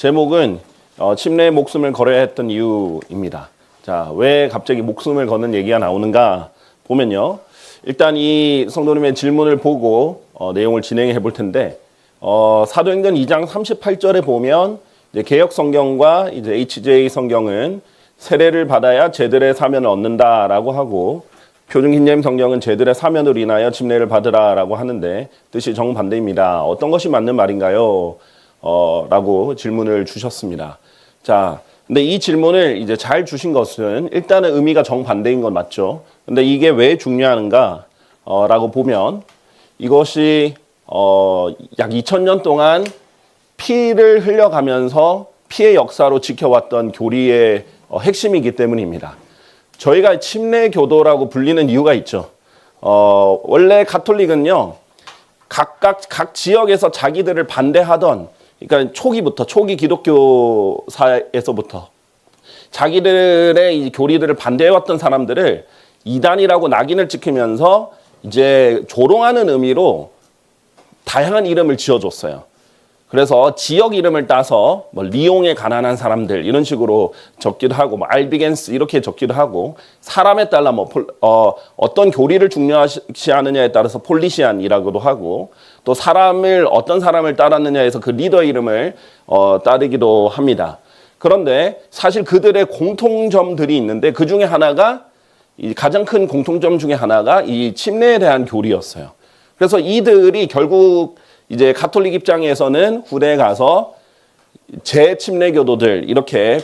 제목은 침례의 목숨을 걸어야 했던 이유입니다. 자, 왜 갑자기 목숨을 거는 얘기가 나오는가 보면요. 일단 이 성도님의 질문을 보고 내용을 진행해 볼 텐데 사도행전 2장 38절에 보면 이제 개역 성경과 이제 HJ 성경은 세례를 받아야 제들의 사면을 얻는다라고 하고 표준 킹제임 성경은 제들의 사면으로 인하여 침례를 받으라라고 하는데 뜻이 정반대입니다. 어떤 것이 맞는 말인가요? 라고 질문을 주셨습니다. 자, 근데 이 질문을 이제 잘 주신 것은 일단은 의미가 정반대인 건 맞죠. 근데 이게 왜 중요한가? 라고 보면 이것이 약 2000년 동안 피를 흘려가면서 피의 역사로 지켜왔던 교리의 핵심이기 때문입니다. 저희가 침례교도라고 불리는 이유가 있죠. 원래 가톨릭은요, 각 지역에서 자기들을 반대하던, 그러니까 초기 기독교사에서부터 자기들의 이 교리들을 반대해왔던 사람들을 이단이라고 낙인을 찍히면서 이제 조롱하는 의미로 다양한 이름을 지어줬어요. 그래서 지역 이름을 따서 뭐 리옹의 가난한 사람들 이런 식으로 적기도 하고 뭐 알비겐스 이렇게 적기도 하고 사람에 따라 뭐 어떤 교리를 중요시하느냐에 따라서 폴리시안이라고도 하고 또 어떤 사람을 따랐느냐에서 그 리더의 이름을 따르기도 합니다. 그런데 사실 그들의 공통점들이 있는데 그 중에 하나가 이 가장 큰 공통점 중에 하나가 이 침례에 대한 교리였어요. 그래서 이들이 결국 이제 가톨릭 입장에서는 후대에 가서 재침례교도들 이렇게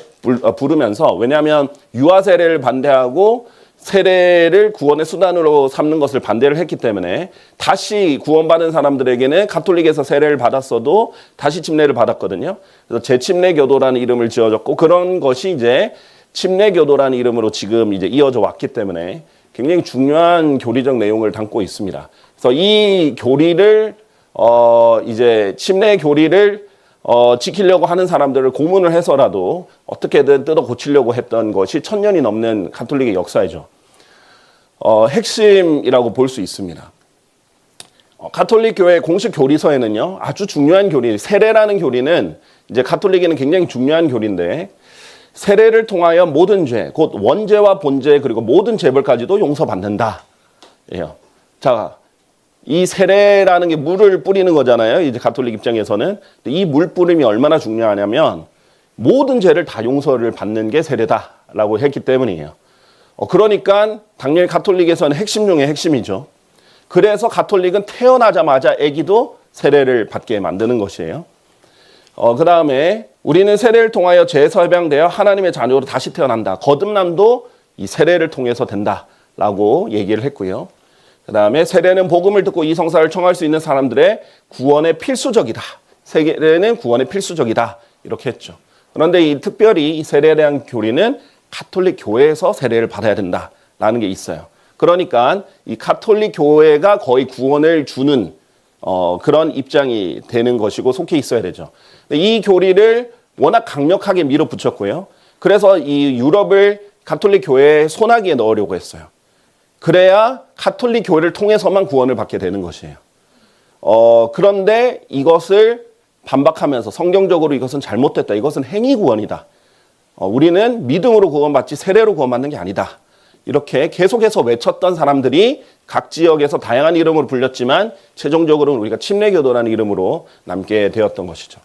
부르면서, 왜냐하면 유아 세례를 반대하고 세례를 구원의 수단으로 삼는 것을 반대를 했기 때문에 다시 구원받은 사람들에게는 가톨릭에서 세례를 받았어도 다시 침례를 받았거든요. 그래서 재침례교도라는 이름을 지어줬고 그런 것이 이제 침례교도라는 이름으로 지금 이제 이어져 왔기 때문에 굉장히 중요한 교리적 내용을 담고 있습니다. 그래서 이 교리를 이제 침례 교리를 지키려고 하는 사람들을 고문을 해서라도 어떻게든 뜯어 고치려고 했던 것이 1000년이 넘는 가톨릭의 역사이죠. 핵심이라고 볼 수 있습니다. 가톨릭 교회 공식 교리서에는요, 아주 중요한 교리, 세례라는 교리는 이제 가톨릭에는 굉장히 중요한 교리인데, 세례를 통하여 모든 죄, 곧 원죄와 본죄 그리고 모든 죄벌까지도 용서받는다. 예요. 자, 이 세례라는 게 물을 뿌리는 거잖아요. 이제 가톨릭 입장에서는. 이 물 뿌림이 얼마나 중요하냐면 모든 죄를 다 용서를 받는 게 세례다라고 했기 때문이에요. 그러니까 당연히 가톨릭에서는 핵심 중에 핵심이죠. 그래서 가톨릭은 태어나자마자 아기도 세례를 받게 만드는 것이에요. 그 다음에 우리는 세례를 통하여 죄에서 해방되어 하나님의 자녀로 다시 태어난다. 거듭남도 이 세례를 통해서 된다라고 얘기를 했고요. 그 다음에 세례는 복음을 듣고 이 성사를 청할 수 있는 사람들의 구원에 필수적이다. 세례는 구원에 필수적이다. 이렇게 했죠. 그런데 특별히 이 세례에 대한 교리는 가톨릭 교회에서 세례를 받아야 된다라는 게 있어요. 그러니까 이 가톨릭 교회가 거의 구원을 주는 그런 입장이 되는 것이고 속해 있어야 되죠. 이 교리를 워낙 강력하게 밀어붙였고요. 그래서 이 유럽을 가톨릭 교회의 소나기에 넣으려고 했어요. 그래야 가톨릭 교회를 통해서만 구원을 받게 되는 것이에요. 그런데 이것을 반박하면서 성경적으로 이것은 잘못됐다. 이것은 행위 구원이다. 우리는 믿음으로 구원받지 세례로 구원받는 게 아니다. 이렇게 계속해서 외쳤던 사람들이 각 지역에서 다양한 이름으로 불렸지만 최종적으로는 우리가 침례교도라는 이름으로 남게 되었던 것이죠.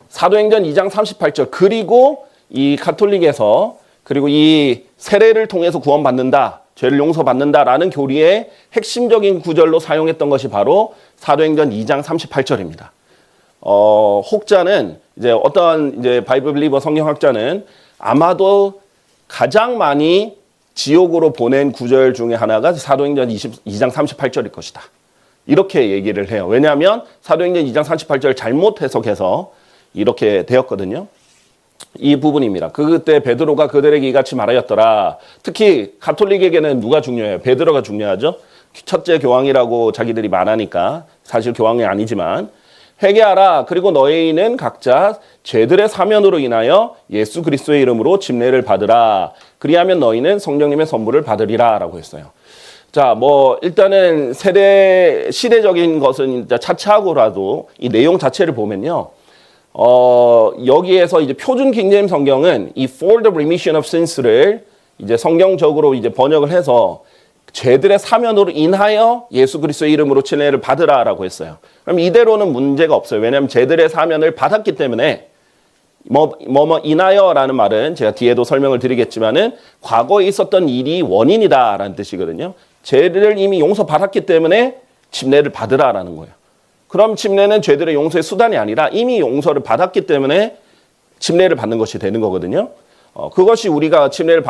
사도행전 2장 38절 그리고 이 가톨릭에서 그리고 이 세례를 통해서 구원받는다, 죄를 용서받는다라는 교리의 핵심적인 구절로 사용했던 것이 바로 사도행전 2장 38절입니다. 혹자는 이제 어떤 이제 바이블 빌리버 성경학자는 아마도 가장 많이 지옥으로 보낸 구절 중에 하나가 사도행전 2장 38절일 것이다. 이렇게 얘기를 해요. 왜냐하면 사도행전 2장 38절 잘못 해석해서 이렇게 되었거든요. 이 부분입니다. 그때 베드로가 그들에게 이같이 말하였더라. 특히 가톨릭에게는 누가 중요해요? 베드로가 중요하죠. 첫째 교황이라고 자기들이 말하니까 사실 교황이 아니지만 회개하라. 그리고 너희는 각자 죄들의 사면으로 인하여 예수 그리스도의 이름으로 침례를 받으라. 그리하면 너희는 성령님의 선물을 받으리라 라고 했어요. 자, 뭐 일단은 시대적인 것은 차치하고라도 이 내용 자체를 보면요. 여기에서 이제 표준 킹제임 성경은 이 for the remission of sins를 이제 성경적으로 이제 번역을 해서 죄들의 사면으로 인하여 예수 그리스도의 이름으로 침례를 받으라라고 했어요. 그럼 이대로는 문제가 없어요. 왜냐하면 죄들의 사면을 받았기 때문에 인하여라는 말은 제가 뒤에도 설명을 드리겠지만은 과거에 있었던 일이 원인이다라는 뜻이거든요. 죄를 이미 용서받았기 때문에 침례를 받으라라는 거예요. 그럼 침례는 죄들의 용서의 수단이 아니라 이미 용서를 받았기 때문에 침례를 받는 것이 되는 거거든요. 그것이 우리가 침례를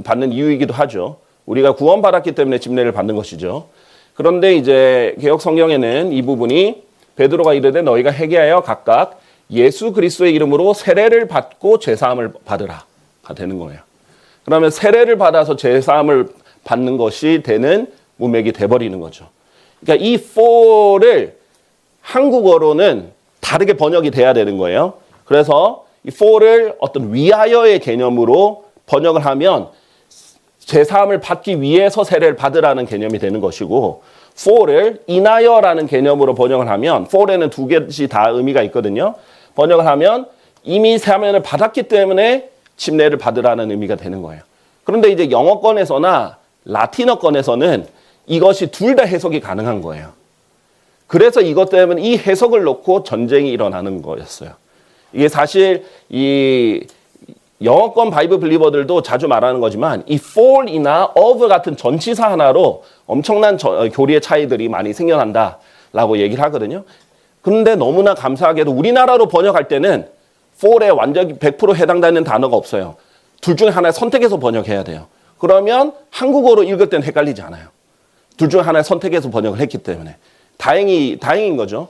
받는 이유이기도 하죠. 우리가 구원받았기 때문에 침례를 받는 것이죠. 그런데 이제 개역 성경에는 이 부분이 베드로가 이르되 너희가 회개하여 각각 예수 그리스도의 이름으로 세례를 받고 죄사함을 받으라가 되는 거예요. 그러면 세례를 받아서 죄사함을 받는 것이 되는 문맥이 돼버리는 거죠. 그러니까 이 for를 한국어로는 다르게 번역이 돼야 되는 거예요. 그래서 이 for를 어떤 위하여의 개념으로 번역을 하면 죄사함을 받기 위해서 세례를 받으라는 개념이 되는 것이고 for를 인하여라는 개념으로 번역을 하면 for에는 두 개씩 다 의미가 있거든요. 번역을 하면 이미 사면을 받았기 때문에 침례를 받으라는 의미가 되는 거예요. 그런데 이제 영어권에서나 라틴어권에서는 이것이 둘 다 해석이 가능한 거예요. 그래서 이것 때문에 이 해석을 놓고 전쟁이 일어나는 거였어요. 이게 사실 이 영어권 바이블 빌리버들도 자주 말하는 거지만 이 for이나 of 같은 전치사 하나로 엄청난 교리의 차이들이 많이 생겨난다라고 얘기를 하거든요. 그런데 너무나 감사하게도 우리나라로 번역할 때는 for에 완전히 100% 해당되는 단어가 없어요. 둘 중에 하나 선택해서 번역해야 돼요. 그러면 한국어로 읽을 때는 헷갈리지 않아요. 둘 중에 하나 선택해서 번역을 했기 때문에 다행인 거죠.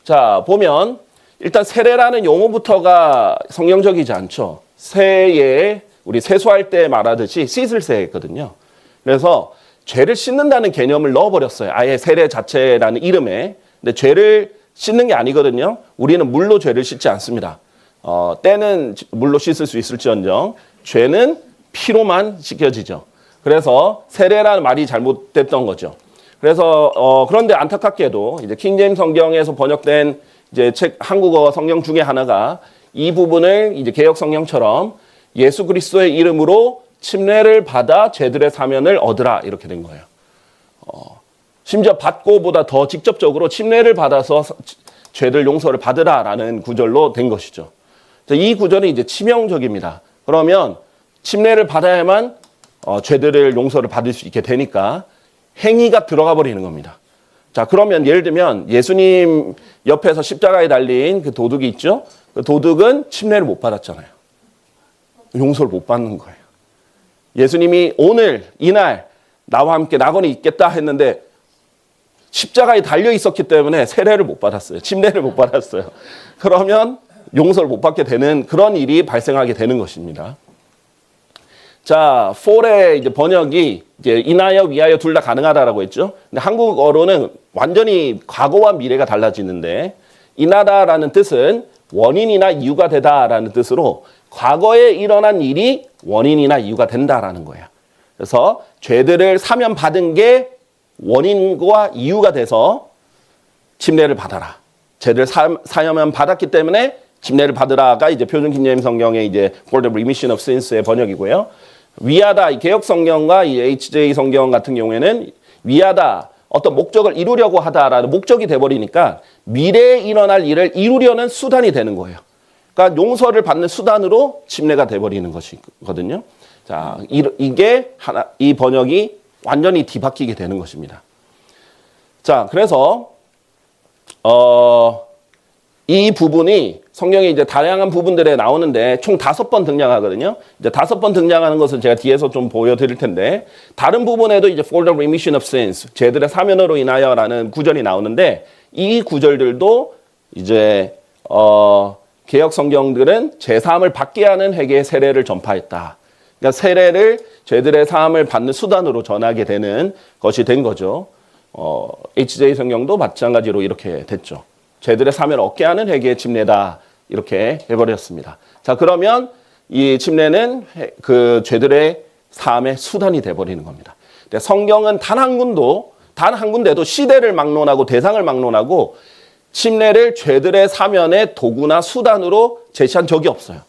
자, 보면 일단 세례라는 용어부터가 성경적이지 않죠. 세에 우리 세수할 때 말하듯이 씻을 세거든요. 그래서 죄를 씻는다는 개념을 넣어버렸어요. 아예 세례 자체라는 이름에. 근데 죄를 씻는 게 아니거든요. 우리는 물로 죄를 씻지 않습니다. 때는 물로 씻을 수 있을지언정 죄는 피로만 씻겨지죠. 그래서 세례라는 말이 잘못됐던 거죠. 그래서 그런데 안타깝게도 이제 킹제임 성경에서 번역된 이제 책 한국어 성경 중에 하나가 이 부분을 이제 개역 성경처럼 예수 그리스도의 이름으로 침례를 받아 죄들의 사면을 얻으라 이렇게 된 거예요. 심지어 받고보다 더 직접적으로 침례를 받아서 죄들 용서를 받으라라는 구절로 된 것이죠. 이 구절은 이제 치명적입니다. 그러면 침례를 받아야만 죄들을 용서를 받을 수 있게 되니까 행위가 들어가 버리는 겁니다. 자, 그러면 예를 들면 예수님 옆에서 십자가에 달린 그 도둑이 있죠? 그 도둑은 침례를 못 받았잖아요. 용서를 못 받는 거예요. 예수님이 오늘, 이날 나와 함께 낙원에 있겠다 했는데 십자가에 달려 있었기 때문에 세례를 못 받았어요. 침례를 못 받았어요. 그러면 용서를 못 받게 되는 그런 일이 발생하게 되는 것입니다. 자, for의 이제 번역이 이제 인하여 위하여 둘 다 가능하다라고 했죠. 근데 한국어로는 완전히 과거와 미래가 달라지는데 인하다라는 뜻은 원인이나 이유가 되다라는 뜻으로 과거에 일어난 일이 원인이나 이유가 된다라는 거예요. 그래서 죄들을 사면 받은 게 원인과 이유가 돼서 침례를 받아라. 죄를 사면 받았기 때문에 침례를 받으라가 이제 표준 킹제임 성경의 이제 for the remission of sins의 번역이고요. 위하다, 개역 성경과 이 HJ 성경 같은 경우에는 위하다, 어떤 목적을 이루려고 하다라는 목적이 돼버리니까 미래에 일어날 일을 이루려는 수단이 되는 거예요. 그러니까 용서를 받는 수단으로 침례가 돼버리는 것이거든요. 자, 이게 이 번역이 완전히 뒤바뀌게 되는 것입니다. 자, 그래서 이 부분이 성경에 이제 다양한 부분들에 나오는데 총 5번 등장하거든요. 이제 5번 등장하는 것을 제가 뒤에서 좀 보여드릴 텐데 다른 부분에도 이제 for the remission of sins, 죄들의 사면으로 인하여라는 구절이 나오는데 이 구절들도 이제 개역 성경들은 제사함을 받게 하는 회개의 세례를 전파했다. 그러니까 세례를 죄들의 사함을 받는 수단으로 전하게 되는 것이 된 거죠. HJ 성경도 마찬가지로 이렇게 됐죠. 죄들의 사면을 얻게 하는 회개의 침례다. 이렇게 해버렸습니다. 자, 그러면 이 침례는 그 죄들의 사함의 수단이 돼버리는 겁니다. 성경은 단 한 군데도 시대를 막론하고 대상을 막론하고 침례를 죄들의 사면의 도구나 수단으로 제시한 적이 없어요.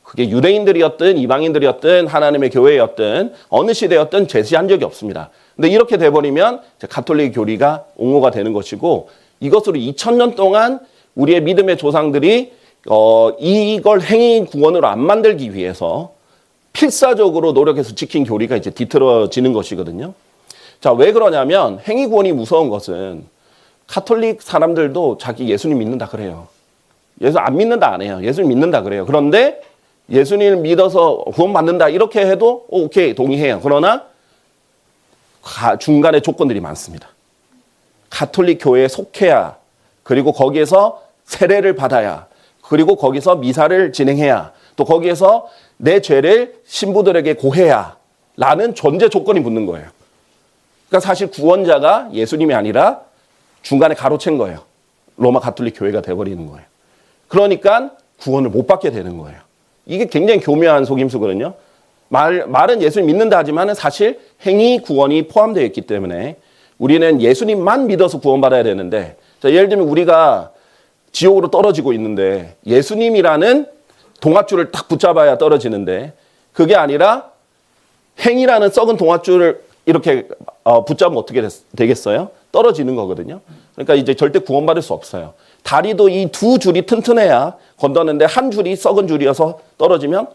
그게 유대인들이었든 이방인들이었든 하나님의 교회였든 어느 시대였든 제시한 적이 없습니다. 근데 이렇게 돼버리면 가톨릭 교리가 옹호가 되는 것이고, 이것으로 2000년 동안 우리의 믿음의 조상들이 이걸 행위 구원으로 안 만들기 위해서 필사적으로 노력해서 지킨 교리가 이제 뒤틀어지는 것이거든요. 자, 왜 그러냐면 행위 구원이 무서운 것은 가톨릭 사람들도 자기 예수님 믿는다 그래요. 예수 안 믿는다 안 해요. 예수님 믿는다 그래요. 그런데 예수님을 믿어서 구원받는다 이렇게 해도 오케이 동의해요. 그러나 중간에 조건들이 많습니다. 가톨릭 교회에 속해야, 그리고 거기에서 세례를 받아야, 그리고 거기서 미사를 진행해야, 또 거기에서 내 죄를 신부들에게 고해야 라는 전제 조건이 붙는 거예요. 그러니까 사실 구원자가 예수님이 아니라 중간에 가로챈 거예요. 로마 가톨릭 교회가 돼버리는 거예요. 그러니까 구원을 못 받게 되는 거예요. 이게 굉장히 교묘한 속임수거든요. 말은 예수님 믿는다 하지만 사실 행위 구원이 포함되어 있기 때문에 우리는 예수님만 믿어서 구원받아야 되는데, 자, 예를 들면 우리가 지옥으로 떨어지고 있는데 예수님이라는 동아줄을 딱 붙잡아야 떨어지는데, 그게 아니라 행위라는 썩은 동아줄을 이렇게 붙잡으면 어떻게 되겠어요? 떨어지는 거거든요. 그러니까 이제 절대 구원받을 수 없어요. 다리도 이 두 줄이 튼튼해야 건너는데 한 줄이 썩은 줄이어서 떨어지면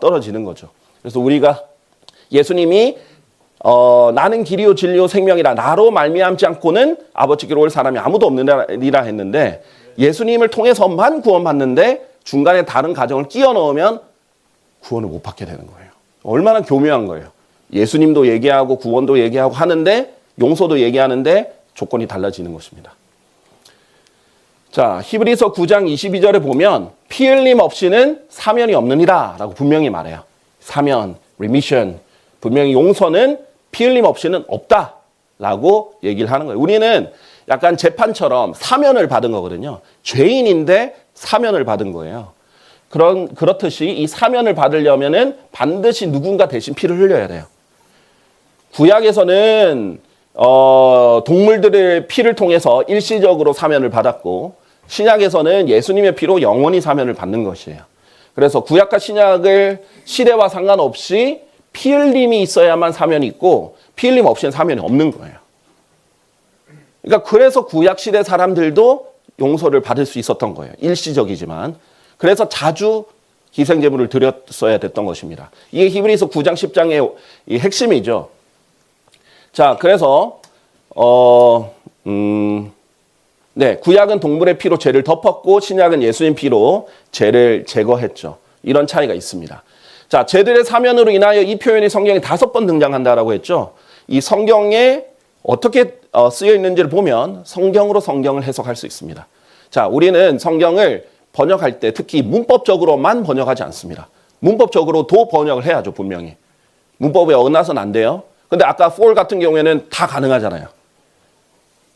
떨어지는 거죠. 그래서 우리가 예수님이 나는 길이요 진리요 생명이라 나로 말미암지 않고는 아버지께로 올 사람이 아무도 없느니라 했는데, 예수님을 통해서만 구원받는데 중간에 다른 가정을 끼워 넣으면 구원을 못 받게 되는 거예요. 얼마나 교묘한 거예요. 예수님도 얘기하고 구원도 얘기하고 하는데, 용서도 얘기하는데 조건이 달라지는 것입니다. 자, 히브리서 9장 22절에 보면 피 흘림 없이는 사면이 없느니라 라고 분명히 말해요. 사면, remission, 분명히 용서는 피 흘림 없이는 없다 라고 얘기를 하는 거예요. 우리는 약간 재판처럼 사면을 받은 거거든요. 죄인인데 사면을 받은 거예요. 그렇듯이 이 사면을 받으려면은 반드시 누군가 대신 피를 흘려야 돼요. 구약에서는 동물들의 피를 통해서 일시적으로 사면을 받았고, 신약에서는 예수님의 피로 영원히 사면을 받는 것이에요. 그래서 구약과 신약을 시대와 상관없이 피 흘림이 있어야만 사면이 있고, 피 흘림 없이는 사면이 없는 거예요. 그러니까 그래서 구약 시대 사람들도 용서를 받을 수 있었던 거예요. 일시적이지만. 그래서 자주 희생제물을 드렸어야 됐던 것입니다. 이게 히브리서 9장 10장의 이 핵심이죠. 자, 그래서 구약은 동물의 피로 죄를 덮었고 신약은 예수님 피로 죄를 제거했죠. 이런 차이가 있습니다. 자, 죄들의 사면으로 인하여 이 표현이 성경에 5번 등장한다라고 했죠. 이 성경에 어떻게 쓰여 있는지를 보면 성경으로 성경을 해석할 수 있습니다. 자, 우리는 성경을 번역할 때 특히 문법적으로만 번역하지 않습니다. 문법적으로도 번역을 해야죠, 분명히. 문법에 어긋나서는 안 돼요. 근데 아까 for 같은 경우에는 다 가능하잖아요.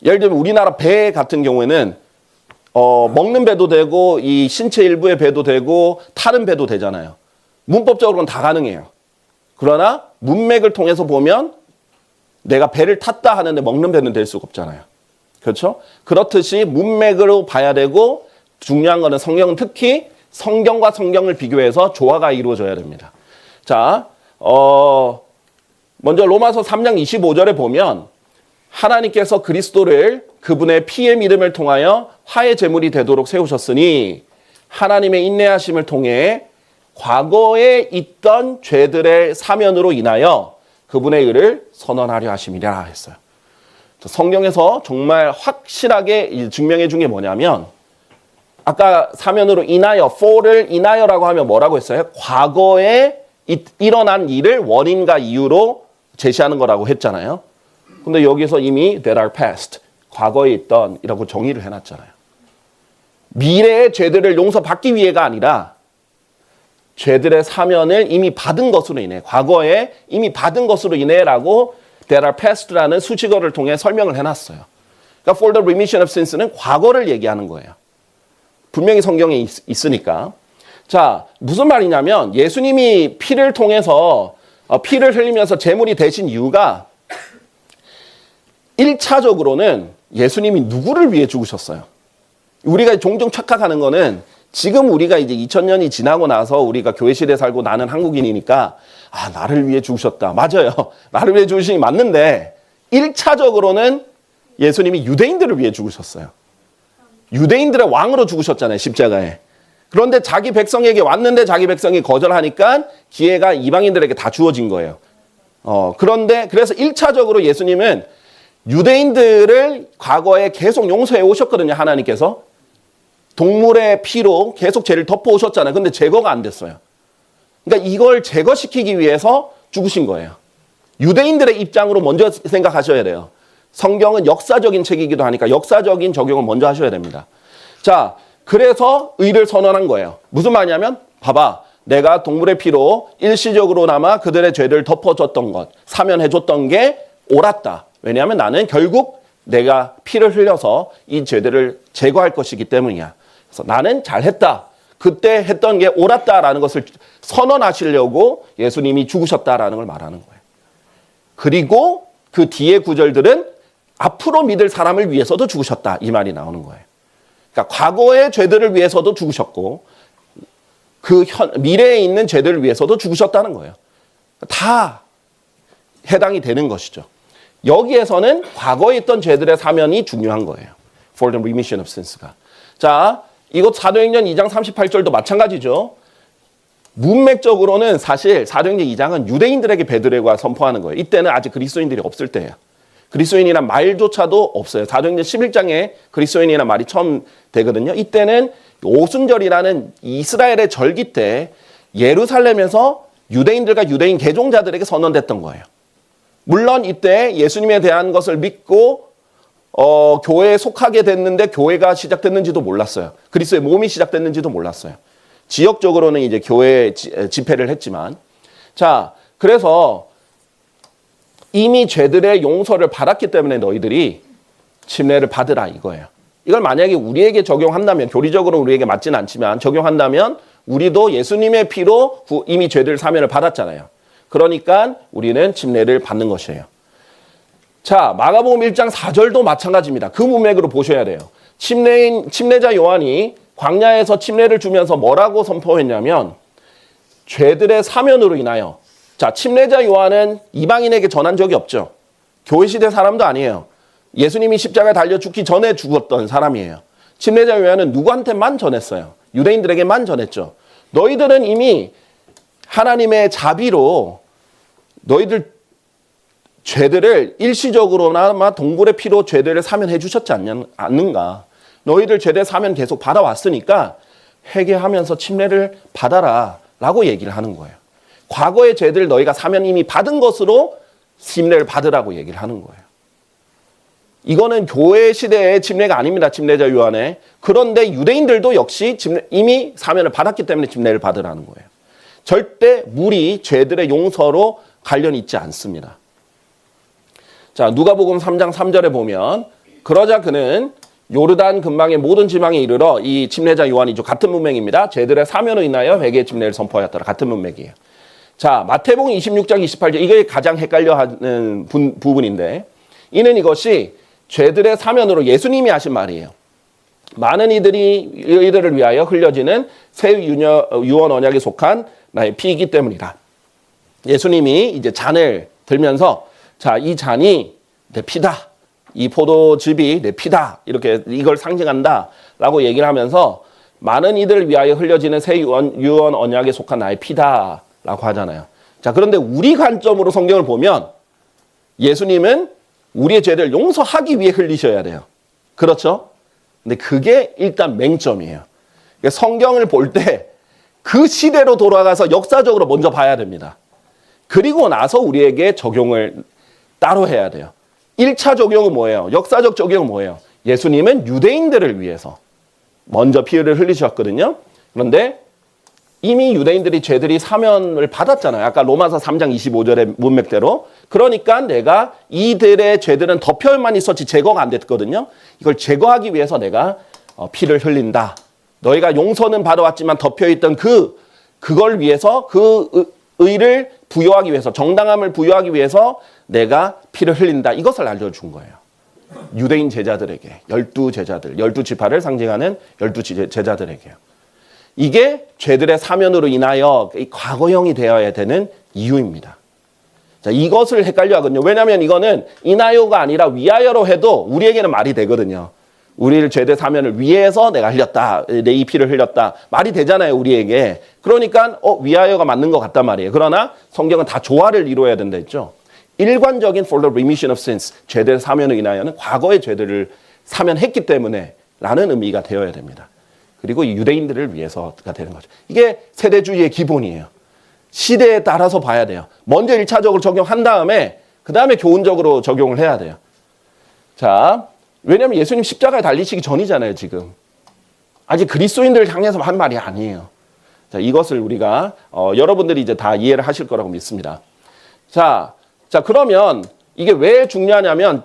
예를 들면 우리나라 배 같은 경우에는 먹는 배도 되고 이 신체 일부의 배도 되고 타는 배도 되잖아요. 문법적으로는 다 가능해요. 그러나 문맥을 통해서 보면 내가 배를 탔다 하는데 먹는 배는 될 수가 없잖아요. 그렇죠? 그렇듯이 문맥으로 봐야 되고, 중요한 거는 성경은 특히 성경과 성경을 비교해서 조화가 이루어져야 됩니다. 자, 먼저 로마서 3장 25절에 보면 하나님께서 그리스도를 그분의 피의 믿음을 통하여 화해 제물이 되도록 세우셨으니 하나님의 인내하심을 통해 과거에 있던 죄들의 사면으로 인하여 그분의 의를 선언하려 하심이라 했어요. 성경에서 정말 확실하게 증명해 준 게 뭐냐면, 아까 사면으로 인하여, for를 인하여라고 하면 뭐라고 했어요? 과거에 일어난 일을 원인과 이유로 제시하는 거라고 했잖아요. 근데 여기서 이미 that are past, 과거에 있던 이라고 정의를 해놨잖아요. 미래의 죄들을 용서받기 위해가 아니라 죄들의 사면을 이미 받은 것으로 인해, 과거에 이미 받은 것으로 인해라고 that are past라는 수식어를 통해 설명을 해놨어요. 그러니까 for the remission of sins는 과거를 얘기하는 거예요. 분명히 성경에 있으니까. 자, 무슨 말이냐면 예수님이 피를 통해서 피를 흘리면서 제물이 되신 이유가 1차적으로는 예수님이 누구를 위해 죽으셨어요? 우리가 종종 착각하는 거는 지금 우리가 이제 2000년이 지나고 나서 우리가 교회 시대에 살고 나는 한국인이니까 나를 위해 죽으셨다. 맞아요. 나를 위해 죽으시니 맞는데 1차적으로는 예수님이 유대인들을 위해 죽으셨어요. 유대인들의 왕으로 죽으셨잖아요. 십자가에. 그런데 자기 백성에게 왔는데 자기 백성이 거절하니까 기회가 이방인들에게 다 주어진 거예요. 그런데 그래서 1차적으로 예수님은 유대인들을 과거에 계속 용서해 오셨거든요. 하나님께서. 동물의 피로 계속 죄를 덮어 오셨잖아요. 근데 제거가 안 됐어요. 그러니까 이걸 제거시키기 위해서 죽으신 거예요. 유대인들의 입장으로 먼저 생각하셔야 돼요. 성경은 역사적인 책이기도 하니까 역사적인 적용을 먼저 하셔야 됩니다. 자, 그래서 의를 선언한 거예요. 무슨 말이냐면 봐봐. 내가 동물의 피로 일시적으로나마 그들의 죄를 덮어줬던 것, 사면해줬던 게 옳았다. 왜냐하면 나는 결국 내가 피를 흘려서 이 죄들을 제거할 것이기 때문이야. 그래서 나는 잘했다. 그때 했던 게 옳았다라는 것을 선언하시려고 예수님이 죽으셨다라는 걸 말하는 거예요. 그리고 그 뒤에 구절들은 앞으로 믿을 사람을 위해서도 죽으셨다. 이 말이 나오는 거예요. 그러니까 과거의 죄들을 위해서도 죽으셨고 그 미래에 있는 죄들을 위해서도 죽으셨다는 거예요. 다 해당이 되는 것이죠. 여기에서는 과거에 있던 죄들의 사면이 중요한 거예요. For the remission of sins가. 자, 이것 사도행전 2장 38절도 마찬가지죠. 문맥적으로는 사실 사도행전 2장은 유대인들에게 베드로가 선포하는 거예요. 이때는 아직 그리스도인들이 없을 때예요. 그리스도인이란 말조차도 없어요. 사도행전 11장에 그리스도인이라는 말이 처음 되거든요. 이때는 오순절이라는 이스라엘의 절기 때 예루살렘에서 유대인들과 유대인 개종자들에게 선언됐던 거예요. 물론 이때 예수님에 대한 것을 믿고 교회에 속하게 됐는데 교회가 시작됐는지도 몰랐어요. 그리스도의 몸이 시작됐는지도 몰랐어요. 지역적으로는 이제 교회 집회를 했지만 자, 그래서 이미 죄들의 용서를 받았기 때문에 너희들이 침례를 받으라 이거예요. 이걸 만약에 우리에게 적용한다면 교리적으로 우리에게 맞지는 않지만 적용한다면 우리도 예수님의 피로 이미 죄들 사면을 받았잖아요. 그러니까 우리는 침례를 받는 것이에요. 자, 마가복음 1장 4절도 마찬가지입니다. 그 문맥으로 보셔야 돼요. 침례자 요한이 광야에서 침례를 주면서 뭐라고 선포했냐면 죄들의 사면으로 인하여. 자, 침례자 요한은 이방인에게 전한 적이 없죠. 교회 시대 사람도 아니에요. 예수님이 십자가에 달려 죽기 전에 죽었던 사람이에요. 침례자 요한은 누구한테만 전했어요? 유대인들에게만 전했죠. 너희들은 이미 하나님의 자비로 너희들 죄들을 일시적으로나마 동물의 피로 죄들을 사면해 주셨지 않는가. 너희들 죄들 사면 계속 받아왔으니까 회개하면서 침례를 받아라 라고 얘기를 하는 거예요. 과거의 죄들 너희가 사면 이미 받은 것으로 침례를 받으라고 얘기를 하는 거예요. 이거는 교회 시대의 침례가 아닙니다. 침례자 요한의. 그런데 유대인들도 역시 이미 사면을 받았기 때문에 침례를 받으라는 거예요. 절대 물이 죄들의 용서로 관련이 있지 않습니다. 자, 누가복음 3장 3절에 보면 그러자 그는 요르단 근방의 모든 지방에 이르러 이 침례자 요한이죠. 같은 문맥입니다. 죄들의 사면으로 인하여 회개의 침례를 선포하였더라. 같은 문맥이에요. 자, 마태복음 26장 28절 이게 가장 헷갈려하는 부분인데 이는 이것이 죄들의 사면으로 예수님이 하신 말이에요. 많은 이들을 위하여 흘려지는 새 유언 언약에 속한 나의 피이기 때문이다. 예수님이 이제 잔을 들면서 자, 이 잔이 내 피다. 이 포도즙이 내 피다. 이렇게 이걸 상징한다라고 얘기를 하면서 많은 이들을 위하여 흘려지는 새 유언 언약에 속한 나의 피다라고 하잖아요. 자, 그런데 우리 관점으로 성경을 보면 예수님은 우리의 죄를 용서하기 위해 흘리셔야 돼요. 그렇죠? 근데 그게 일단 맹점이에요. 성경을 볼 때 그 시대로 돌아가서 역사적으로 먼저 봐야 됩니다. 그리고 나서 우리에게 적용을 따로 해야 돼요. 1차 적용은 뭐예요? 역사적 적용은 뭐예요? 예수님은 유대인들을 위해서 먼저 피를 흘리셨거든요. 그런데 이미 유대인들이 죄들이 사면을 받았잖아요. 아까 로마서 3장 25절의 문맥대로. 그러니까 내가 이들의 죄들은 덮여만 있었지 제거가 안 됐거든요. 이걸 제거하기 위해서 내가 피를 흘린다. 너희가 용서는 받아왔지만 덮여있던 그걸 위해서 그 의를 부여하기 위해서 정당함을 부여하기 위해서 내가 피를 흘린다. 이것을 알려준 거예요. 유대인 제자들에게, 12제자들, 12지파를 상징하는 12제자들에게요. 이게 죄들의 사면으로 인하여 과거형이 되어야 되는 이유입니다. 자, 이것을 헷갈려 하거든요. 왜냐하면 이거는 인하여가 아니라 위하여로 해도 우리에게는 말이 되거든요. 우리를 죄대 사면을 위해서 내가 흘렸다. 내 이 피를 흘렸다. 말이 되잖아요, 우리에게. 그러니까 위하여가 맞는 것 같단 말이에요. 그러나 성경은 다 조화를 이루어야 된다 했죠. 일관적인 for the remission of sins, 죄대 사면을 인하여는 과거의 죄들을 사면했기 때문에 라는 의미가 되어야 됩니다. 그리고 유대인들을 위해서가 되는 거죠. 이게 세대주의의 기본이에요. 시대에 따라서 봐야 돼요. 먼저 1차적으로 적용한 다음에 그 다음에 교훈적으로 적용을 해야 돼요. 자, 왜냐하면 예수님 십자가에 달리시기 전이잖아요, 지금. 아직 그리스도인들을 향해서 한 말이 아니에요. 자, 이것을 우리가 여러분들이 이제 다 이해를 하실 거라고 믿습니다. 자, 그러면 이게 왜 중요하냐면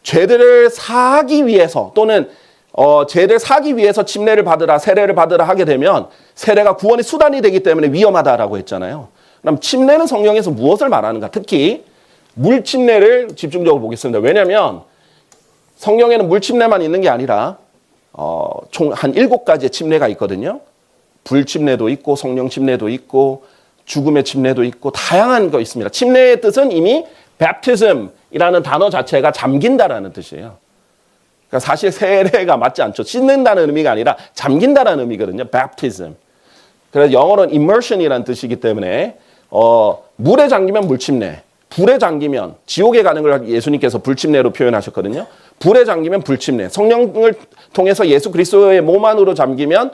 죄들을 사하기 위해서 또는 죄를 사기 위해서 침례를 받으라, 세례를 받으라 하게 되면 세례가 구원의 수단이 되기 때문에 위험하다라고 했잖아요. 그럼 침례는 성경에서 무엇을 말하는가? 특히 물 침례를 집중적으로 보겠습니다. 왜냐하면 성경에는 물 침례만 있는 게 아니라 총 한 7가지의 침례가 있거든요. 불 침례도 있고 성령 침례도 있고 죽음의 침례도 있고 다양한 거 있습니다. 침례의 뜻은 이미 baptism이라는 단어 자체가 잠긴다라는 뜻이에요. 그러니까 사실 세례가 맞지 않죠. 씻는다는 의미가 아니라 잠긴다라는 의미거든요. baptism. 그래서 영어로는 immersion이라는 뜻이기 때문에 물에 잠기면 물침례, 불에 잠기면 지옥에 가는 걸 예수님께서 불침례로 표현하셨거든요. 불에 잠기면 불침례, 성령을 통해서 예수 그리스도의 몸 안으로 잠기면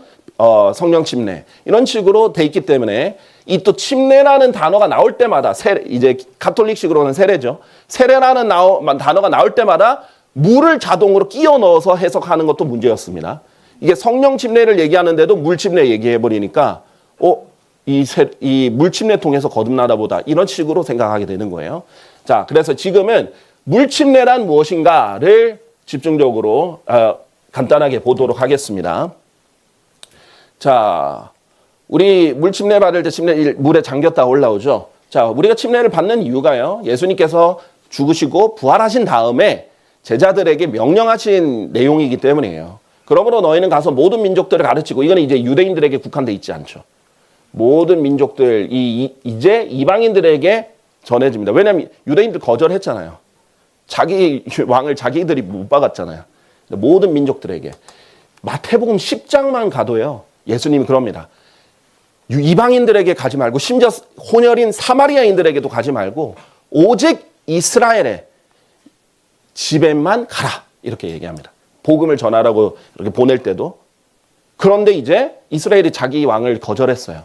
성령 침례 이런 식으로 돼 있기 때문에 이 또 침례라는 단어가 나올 때마다 이제 가톨릭식으로는 세례죠. 세례라는 단어가 나올 때마다 물을 자동으로 끼워 넣어서 해석하는 것도 문제였습니다. 이게 성령 침례를 얘기하는데도 물 침례 얘기해 버리니까 이 물 침례 통해서 거듭나다 보다 이런 식으로 생각하게 되는 거예요. 자, 그래서 지금은 물 침례란 무엇인가를 집중적으로 간단하게 보도록 하겠습니다. 자, 우리 물 침례 받을 때 물에 잠겼다 올라오죠. 자, 우리가 침례를 받는 이유가요. 예수님께서 죽으시고 부활하신 다음에 제자들에게 명령하신 내용이기 때문이에요. 그러므로 너희는 가서 모든 민족들을 가르치고, 이거는 이제 유대인들에게 국한돼 있지 않죠. 모든 민족들, 이제 이방인들에게 전해집니다. 왜냐하면 유대인들 거절했잖아요. 자기 왕을 자기들이 못 박았잖아요. 모든 민족들에게. 마태복음 10장만 가도요. 예수님이 그럽니다. 이방인들에게 가지 말고 심지어 혼혈인 사마리아인들에게도 가지 말고 오직 이스라엘의 집에만 가라. 이렇게 얘기합니다. 복음을 전하라고 이렇게 보낼 때도. 그런데 이제 이스라엘이 자기 왕을 거절했어요.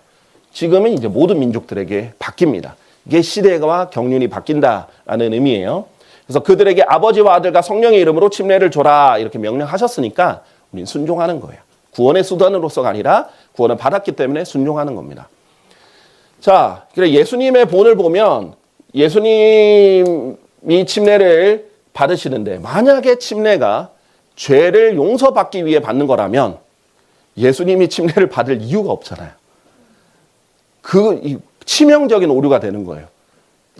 지금은 이제 모든 민족들에게 바뀝니다. 이게 시대와 경륜이 바뀐다라는 의미예요. 그래서 그들에게 아버지와 아들과 성령의 이름으로 침례를 줘라 이렇게 명령하셨으니까 우리는 순종하는 거예요. 구원의 수단으로서가 아니라 구원을 받았기 때문에 순종하는 겁니다. 자, 그래 예수님의 본을 보면 예수님이 침례를 받으시는데 만약에 침례가 죄를 용서받기 위해 받는 거라면 예수님이 침례를 받을 이유가 없잖아요. 치명적인 오류가 되는 거예요.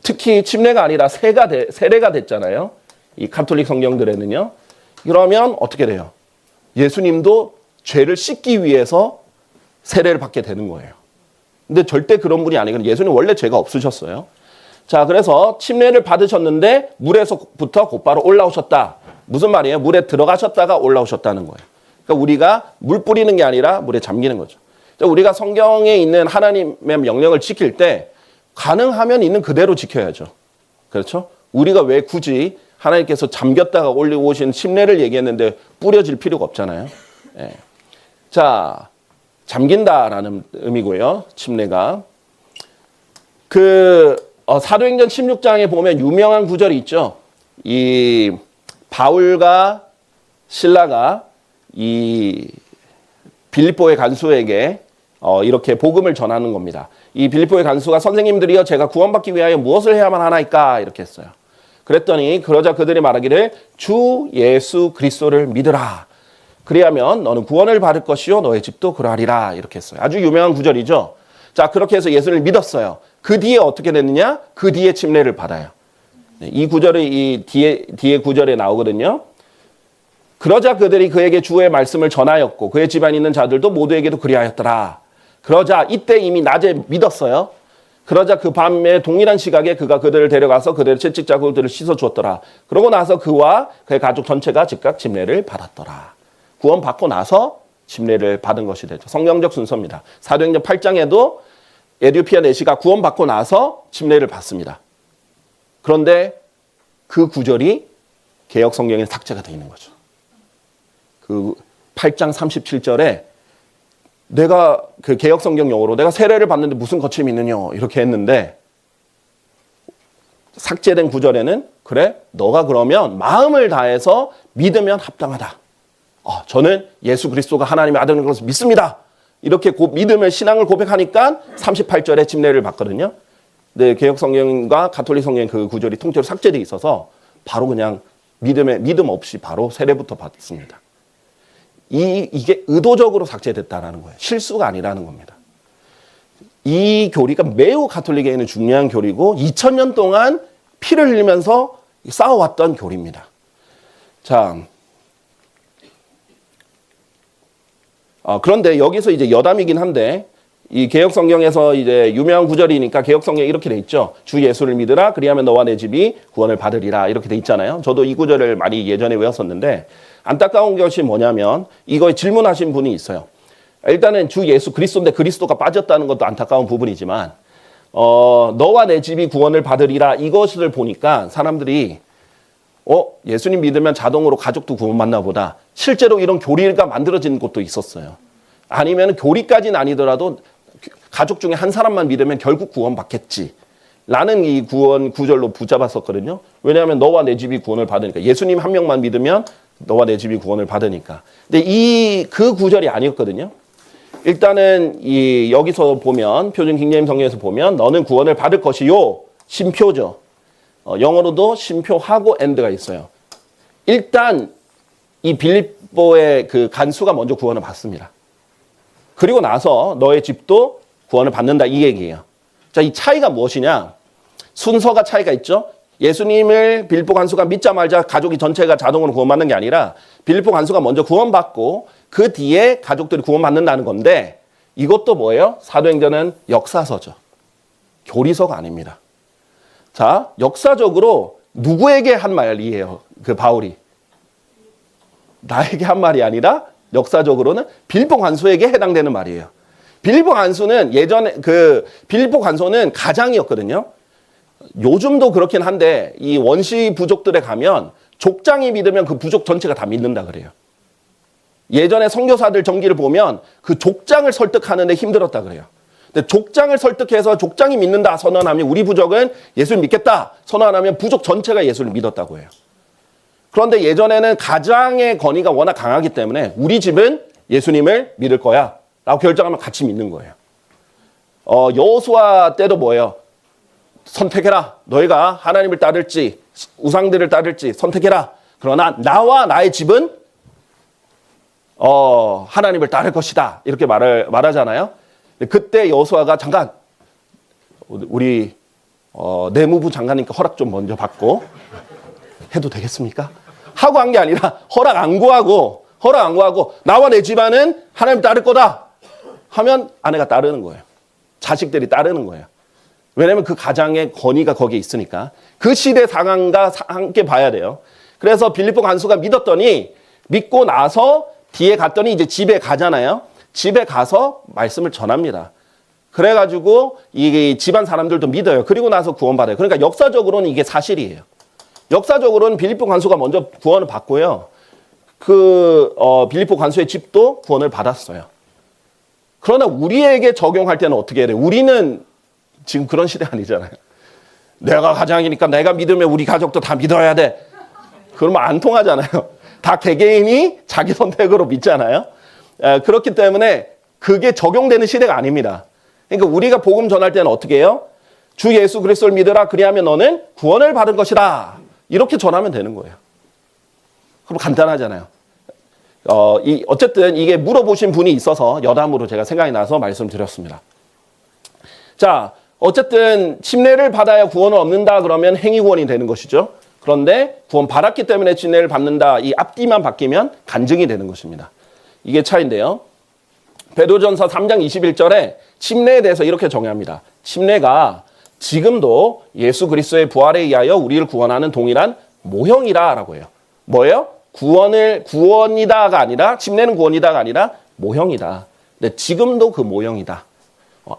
특히 침례가 아니라 세례가 됐잖아요. 이 가톨릭 성경들에는요. 그러면 어떻게 돼요? 예수님도 죄를 씻기 위해서 세례를 받게 되는 거예요. 근데 절대 그런 분이 아니거든요. 예수님 원래 죄가 없으셨어요. 자, 그래서 침례를 받으셨는데 물에서부터 곧바로 올라오셨다. 무슨 말이에요? 물에 들어가셨다가 올라오셨다는 거예요. 그러니까 우리가 물 뿌리는 게 아니라 물에 잠기는 거죠. 우리가 성경에 있는 하나님의 명령을 지킬 때 가능하면 있는 그대로 지켜야죠. 그렇죠? 우리가 왜 굳이 하나님께서 잠겼다가 올리오신 침례를 얘기했는데 뿌려질 필요가 없잖아요. 예. 자, 잠긴다라는 의미고요. 침례가. 사도행전 16장에 보면 유명한 구절이 있죠. 이 바울과 실라가 이 빌립보의 간수에게 이렇게 복음을 전하는 겁니다. 이 빌립보의 간수가 선생님들이여 제가 구원받기 위하여 무엇을 해야만 하나이까 이렇게 했어요. 그랬더니 그러자 그들이 말하기를 주 예수 그리스도를 믿으라. 그리하면 너는 구원을 받을 것이요 너의 집도 그러하리라 이렇게 했어요. 아주 유명한 구절이죠. 자, 그렇게 해서 예수를 믿었어요. 그 뒤에 어떻게 됐느냐? 그 뒤에 침례를 받아요. 이 구절이 이 뒤에 구절에 나오거든요. 그러자 그들이 그에게 주의 말씀을 전하였고 그의 집안에 있는 자들도 모두에게도 그리하였더라. 그러자 이때 이미 낮에 믿었어요. 그러자 그 밤에 동일한 시각에 그가 그들을 데려가서 그들의 채찍 자국들을 씻어 주었더라. 그러고 나서 그와 그의 가족 전체가 즉각 침례를 받았더라. 구원받고 나서 침례를 받은 것이 되죠. 성경적 순서입니다. 사도행전 8장에도 에디오피아 내시가 구원받고 나서 침례를 받습니다. 그런데 그 구절이 개역 성경에 삭제가 되어 있는 거죠. 그 8장 37절에 내가 그 개역 성경 용어로 내가 세례를 받는데 무슨 거침이 있느냐 이렇게 했는데 삭제된 구절에는 그래 너가 그러면 마음을 다해서 믿으면 합당하다. 저는 예수 그리스도가 하나님의 아들인 것을 믿습니다. 이렇게 믿음을 신앙을 고백하니까 38절에 침례를 받거든요. 네, 개역 성경과 가톨릭 성경 그 구절이 통째로 삭제되어 있어서 바로 그냥 믿음 없이 바로 세례부터 받습니다. 이게 의도적으로 삭제됐다라는 거예요. 실수가 아니라는 겁니다. 이 교리가 매우 가톨릭에는 중요한 교리고 2000년 동안 피를 흘리면서 싸워왔던 교리입니다. 자, 그런데 여기서 이제 여담이긴 한데 이 개역 성경에서 이제 유명한 구절이니까 개역 성경에 이렇게 돼 있죠. 주 예수를 믿으라 그리하면 너와 내 집이 구원을 받으리라 이렇게 돼 있잖아요. 저도 이 구절을 많이 예전에 외웠었는데 안타까운 것이 뭐냐면 이거에 질문하신 분이 있어요. 일단은 주 예수 그리스도인데 그리스도가 빠졌다는 것도 안타까운 부분이지만 너와 내 집이 구원을 받으리라 이것을 보니까 사람들이 예수님 믿으면 자동으로 가족도 구원받나 보다. 실제로 이런 교리가 만들어진 곳도 있었어요. 아니면 교리까지는 아니더라도 가족 중에 한 사람만 믿으면 결국 구원받겠지. 라는 이 구원 구절로 붙잡았었거든요. 왜냐하면 너와 내 집이 구원을 받으니까. 예수님 한 명만 믿으면 너와 내 집이 구원을 받으니까. 근데 그 구절이 아니었거든요. 일단은 여기서 보면 표준 킹제임 성경에서 보면 너는 구원을 받을 것이요. 심표죠. 영어로도 심표하고 and가 있어요. 일단 이 빌립보의 그 간수가 먼저 구원을 받습니다. 그리고 나서 너의 집도 구원을 받는다 이 얘기예요. 자, 이 차이가 무엇이냐? 순서가 차이가 있죠. 예수님을 빌립보 간수가 믿자마자 가족이 전체가 자동으로 구원받는 게 아니라 빌립보 간수가 먼저 구원받고 그 뒤에 가족들이 구원받는다는 건데 이것도 뭐예요? 사도행전은 역사서죠. 교리서가 아닙니다. 자, 역사적으로 누구에게 한 말이에요? 그 바울이. 나에게 한 말이 아니라 역사적으로는 빌립보 간수에게 해당되는 말이에요. 빌립보 간수는 예전에 빌립보 간수는 가장이었거든요. 요즘도 그렇긴 한데 이 원시 부족들에 가면 족장이 믿으면 그 부족 전체가 다 믿는다 그래요. 예전에 선교사들 전기를 보면 그 족장을 설득하는데 힘들었다 그래요. 근데 족장을 설득해서 족장이 믿는다 선언하면 우리 부족은 예수를 믿겠다 선언하면 부족 전체가 예수를 믿었다고 해요. 그런데 예전에는 가장의 권위가 워낙 강하기 때문에 우리 집은 예수님을 믿을 거야 라고 결정하면 같이 믿는 거예요. 여호수아 때도 뭐예요? 선택해라. 너희가 하나님을 따를지 우상들을 따를지 선택해라. 그러나 나와 나의 집은 하나님을 따를 것이다. 이렇게 말하잖아요. 그때 여호수아가 잠깐 우리 내무부 장관님께 허락 좀 먼저 받고 해도 되겠습니까? 하고 한 게 아니라 허락 안 구하고 나와 내 집안은 하나님 따를 거다 하면 아내가 따르는 거예요. 자식들이 따르는 거예요. 왜냐하면 그 가장의 권위가 거기에 있으니까. 그 시대 상황과 함께 봐야 돼요. 그래서 빌립보 간수가 믿고 나서 뒤에 갔더니 이제 집에 가잖아요. 집에 가서 말씀을 전합니다. 그래가지고 이 집안 사람들도 믿어요. 그리고 나서 구원받아요. 그러니까 역사적으로는 이게 사실이에요. 역사적으로는 빌립보 간수가 먼저 구원을 받고요. 빌립보 간수의 집도 구원을 받았어요. 그러나 우리에게 적용할 때는 어떻게 해야 돼요? 우리는 지금 그런 시대 아니잖아요. 내가 가장이니까 내가 믿으면 우리 가족도 다 믿어야 돼. 그러면 안 통하잖아요. 다 개개인이 자기 선택으로 믿잖아요. 그렇기 때문에 그게 적용되는 시대가 아닙니다. 그러니까 우리가 복음 전할 때는 어떻게 해요? 주 예수 그리스도를 믿으라 그리하면 너는 구원을 받을 것이다. 이렇게 전하면 되는 거예요. 그럼 간단하잖아요. 어쨌든 이게 물어보신 분이 있어서 여담으로 제가 생각이 나서 말씀드렸습니다. 자, 어쨌든 침례를 받아야 구원을 얻는다 그러면 행위 구원이 되는 것이죠. 그런데 구원 받았기 때문에 침례를 받는다. 이 앞뒤만 바뀌면 간증이 되는 것입니다. 이게 차이인데요. 베드로전서 3장 21절에 침례에 대해서 이렇게 정의합니다. 침례가 지금도 예수 그리스도의 부활에 의하여 우리를 구원하는 동일한 모형이라라고 해요. 뭐예요? 구원이다가 아니라, 침례는 구원이다가 아니라 모형이다. 근데 지금도 그 모형이다.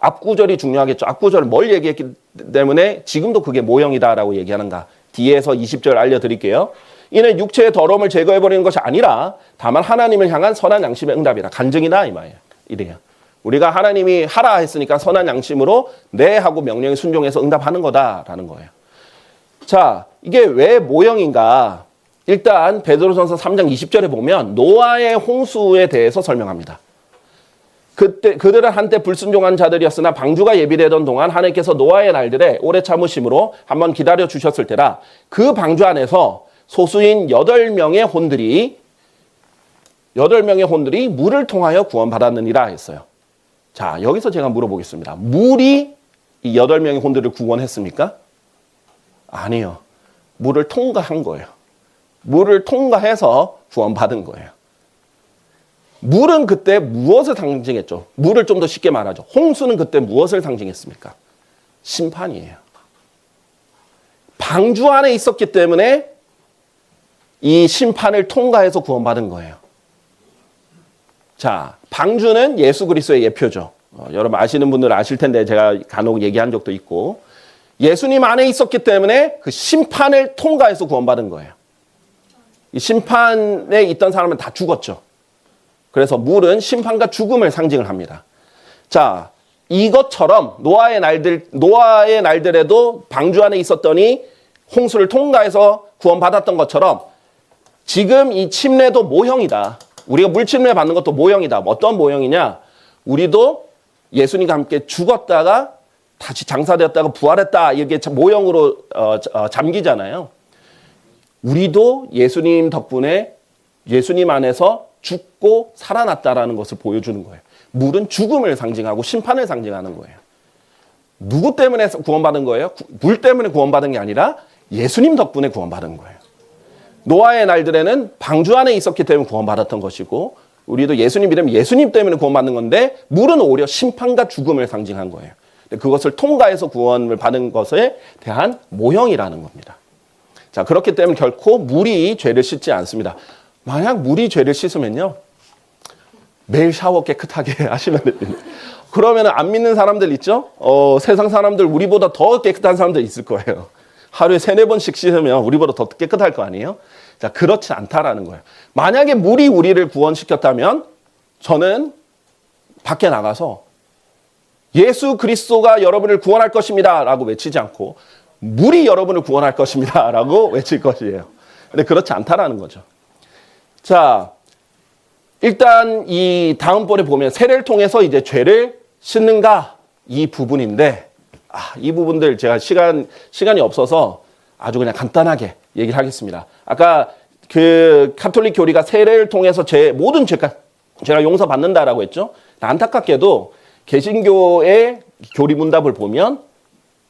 앞구절이 중요하겠죠. 앞구절은 뭘 얘기했기 때문에 지금도 그게 모형이다라고 얘기하는가. 뒤에서 20절 알려드릴게요. 이는 육체의 더러움을 제거해버리는 것이 아니라 다만 하나님을 향한 선한 양심의 응답이라. 간증이다 이 말이에요. 이래요. 우리가 하나님이 하라 했으니까 선한 양심으로 네 하고 명령에 순종해서 응답하는 거다라는 거예요. 자, 이게 왜 모형인가? 일단 베드로전서 3장 20절에 보면 노아의 홍수에 대해서 설명합니다. 그때 그들은 한때 불순종한 자들이었으나 방주가 예비되던 동안 하나님께서 노아의 날들에 오래 참으심으로 한번 기다려 주셨을 때라. 그 방주 안에서 소수인 8명의 혼들이 물을 통하여 구원받았느니라 했어요. 자, 여기서 제가 물어보겠습니다. 물이 이 8명의 혼들을 구원했습니까? 아니요. 물을 통과한 거예요. 물을 통과해서 구원받은 거예요. 물은 그때 무엇을 상징했죠? 물을 좀 더 쉽게 말하죠. 홍수는 그때 무엇을 상징했습니까? 심판이에요. 방주 안에 있었기 때문에 이 심판을 통과해서 구원받은 거예요. 자, 방주는 예수 그리스도의 예표죠. 여러분 아시는 분들은 아실 텐데 제가 간혹 얘기한 적도 있고, 예수님 안에 있었기 때문에 그 심판을 통과해서 구원받은 거예요. 이 심판에 있던 사람은 다 죽었죠. 그래서 물은 심판과 죽음을 상징을 합니다. 자, 이것처럼 노아의 날들에도 방주 안에 있었더니 홍수를 통과해서 구원받았던 것처럼 지금 이 침례도 모형이다. 우리가 물침례 받는 것도 모형이다. 어떤 모형이냐? 우리도 예수님과 함께 죽었다가 다시 장사되었다가 부활했다. 이렇게 모형으로 잠기잖아요. 우리도 예수님 덕분에 예수님 안에서 죽고 살아났다라는 것을 보여주는 거예요. 물은 죽음을 상징하고 심판을 상징하는 거예요. 누구 때문에 구원받은 거예요? 물 때문에 구원받은 게 아니라 예수님 덕분에 구원받은 거예요. 노아의 날들에는 방주 안에 있었기 때문에 구원받았던 것이고, 우리도 예수님 믿으면 예수님 때문에 구원받는 건데, 물은 오히려 심판과 죽음을 상징한 거예요. 그것을 통과해서 구원을 받은 것에 대한 모형이라는 겁니다. 자, 그렇기 때문에 결코 물이 죄를 씻지 않습니다. 만약 물이 죄를 씻으면요, 매일 샤워 깨끗하게 하시면 됩니다. 그러면 안 믿는 사람들 있죠? 세상 사람들 우리보다 더 깨끗한 사람들 있을 거예요. 하루에 3-4번씩 씻으면 우리보다 더 깨끗할 거 아니에요? 자, 그렇지 않다라는 거예요. 만약에 물이 우리를 구원시켰다면 저는 밖에 나가서 예수 그리스도가 여러분을 구원할 것입니다 라고 외치지 않고 물이 여러분을 구원할 것입니다 라고 외칠 것이에요. 근데 그렇지 않다라는 거죠. 자, 일단 이 다음번에 보면 세례를 통해서 이제 죄를 씻는가 이 부분인데, 이 부분들 제가 시간이 없어서 아주 그냥 간단하게 얘기를 하겠습니다. 아까 그 가톨릭 교리가 세례를 통해서 모든 죄가 용서받는다라고 했죠. 안타깝게도 개신교의 교리 문답을 보면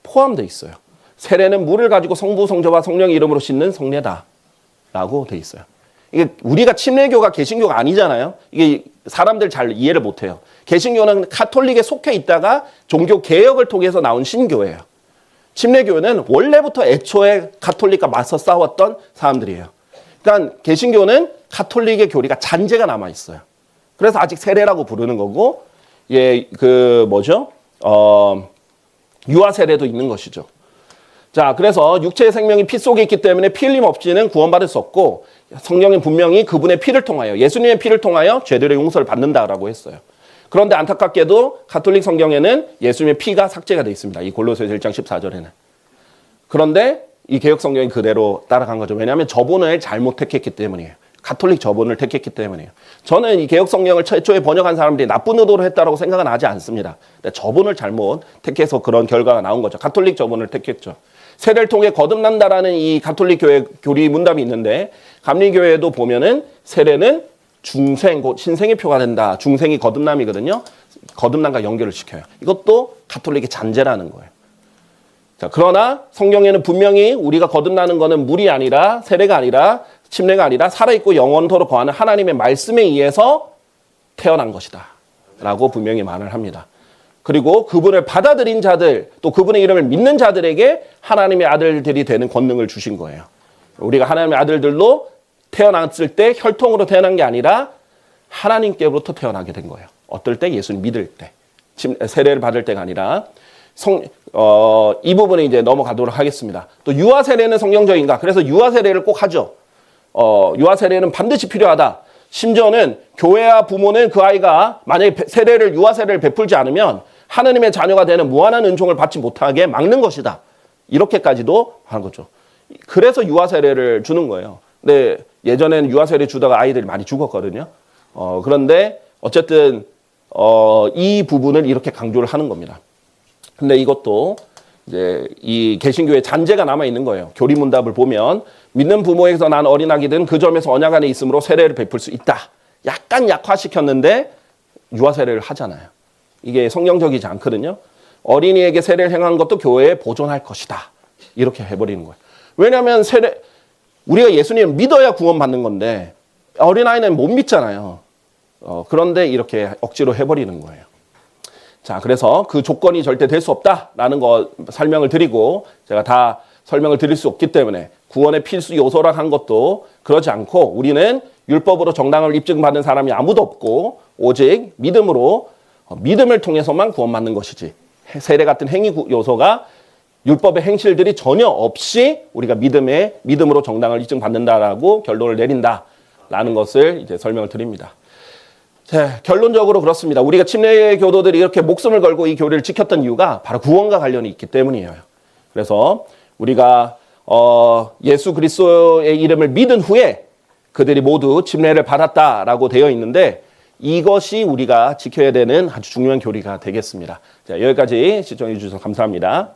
포함되어 있어요. 세례는 물을 가지고 성부, 성자와 성령의 이름으로 씻는 성례다라고 돼 있어요. 이게 우리가 침례교가 개신교가 아니잖아요. 이게 사람들 잘 이해를 못해요. 개신교는 가톨릭에 속해 있다가 종교 개혁을 통해서 나온 신교예요. 침례교는 원래부터 애초에 가톨릭과 맞서 싸웠던 사람들이에요. 그러니까 개신교는 가톨릭의 교리가 잔재가 남아 있어요. 그래서 아직 세례라고 부르는 거고, 유아 세례도 있는 것이죠. 자, 그래서 육체의 생명이 피 속에 있기 때문에 피 흘림 없이는 구원받을 수 없고, 성령은 분명히 그분의 피를 통하여, 예수님의 피를 통하여 죄들의 용서를 받는다라고 했어요. 그런데 안타깝게도 가톨릭 성경에는 예수님의 피가 삭제가 되어 있습니다. 이 골로새서 1장 14절에는. 그런데 이 개혁 성경이 그대로 따라간 거죠. 왜냐하면 저본을 잘못 택했기 때문이에요. 가톨릭 저본을 택했기 때문이에요. 저는 이 개혁 성경을 최초에 번역한 사람들이 나쁜 의도로 했다라고 생각은 하지 않습니다. 근데 저본을 잘못 택해서 그런 결과가 나온 거죠. 가톨릭 저본을 택했죠. 세례를 통해 거듭난다라는 이 가톨릭 교회 교리 문답이 있는데, 감리교회도 보면은 세례는 중생, 곧 신생의 표가 된다. 중생이 거듭남이거든요. 거듭남과 연결을 시켜요. 이것도 가톨릭의 잔재라는 거예요. 자, 그러나 성경에는 분명히 우리가 거듭나는 것은 물이 아니라 세례가 아니라 침례가 아니라 살아있고 영원토록 거하는 하나님의 말씀에 의해서 태어난 것이다 라고 분명히 말을 합니다. 그리고 그분을 받아들인 자들 또 그분의 이름을 믿는 자들에게 하나님의 아들들이 되는 권능을 주신 거예요. 우리가 하나님의 아들들로 태어났을 때 혈통으로 태어난 게 아니라 하나님께로부터 태어나게 된 거예요. 어떨 때? 예수님 믿을 때. 세례를 받을 때가 아니라 이 부분에 이제 넘어가도록 하겠습니다. 또 유아 세례는 성경적인가? 그래서 유아 세례를 꼭 하죠. 유아 세례는 반드시 필요하다. 심지어는 교회와 부모는 그 아이가 만약에 유아 세례를 베풀지 않으면 하나님의 자녀가 되는 무한한 은총을 받지 못하게 막는 것이다. 이렇게까지도 하는 거죠. 그래서 유아 세례를 주는 거예요. 근데 예전에는 유아 세례 주다가 아이들이 많이 죽었거든요. 그런데 어쨌든 이 부분을 이렇게 강조를 하는 겁니다. 근데 이것도 이제 이 개신교의 잔재가 남아 있는 거예요. 교리문답을 보면 믿는 부모에게서 난 어린아기들은 그 점에서 언약 안에 있으므로 세례를 베풀 수 있다. 약간 약화시켰는데 유아 세례를 하잖아요. 이게 성경적이지 않거든요. 어린이에게 세례를 행한 것도 교회에 보존할 것이다. 이렇게 해버리는 거예요. 왜냐하면 우리가 예수님을 믿어야 구원받는 건데 어린아이는 못 믿잖아요. 그런데 이렇게 억지로 해버리는 거예요. 자, 그래서 그 조건이 절대 될 수 없다라는 거 설명을 드리고 제가 다 설명을 드릴 수 없기 때문에 구원의 필수 요소라 한 것도 그러지 않고 우리는 율법으로 정당을 입증받은 사람이 아무도 없고 오직 믿음을 통해서만 구원받는 것이지 세례 같은 행위 요소가 율법의 행실들이 전혀 없이 우리가 믿음으로 정당을 입증받는다라고 결론을 내린다라는 것을 이제 설명을 드립니다. 자, 결론적으로 그렇습니다. 우리가 침례 교도들이 이렇게 목숨을 걸고 이 교리를 지켰던 이유가 바로 구원과 관련이 있기 때문이에요. 그래서 우리가 예수 그리스도의 이름을 믿은 후에 그들이 모두 침례를 받았다라고 되어 있는데 이것이 우리가 지켜야 되는 아주 중요한 교리가 되겠습니다. 자, 여기까지 시청해 주셔서 감사합니다.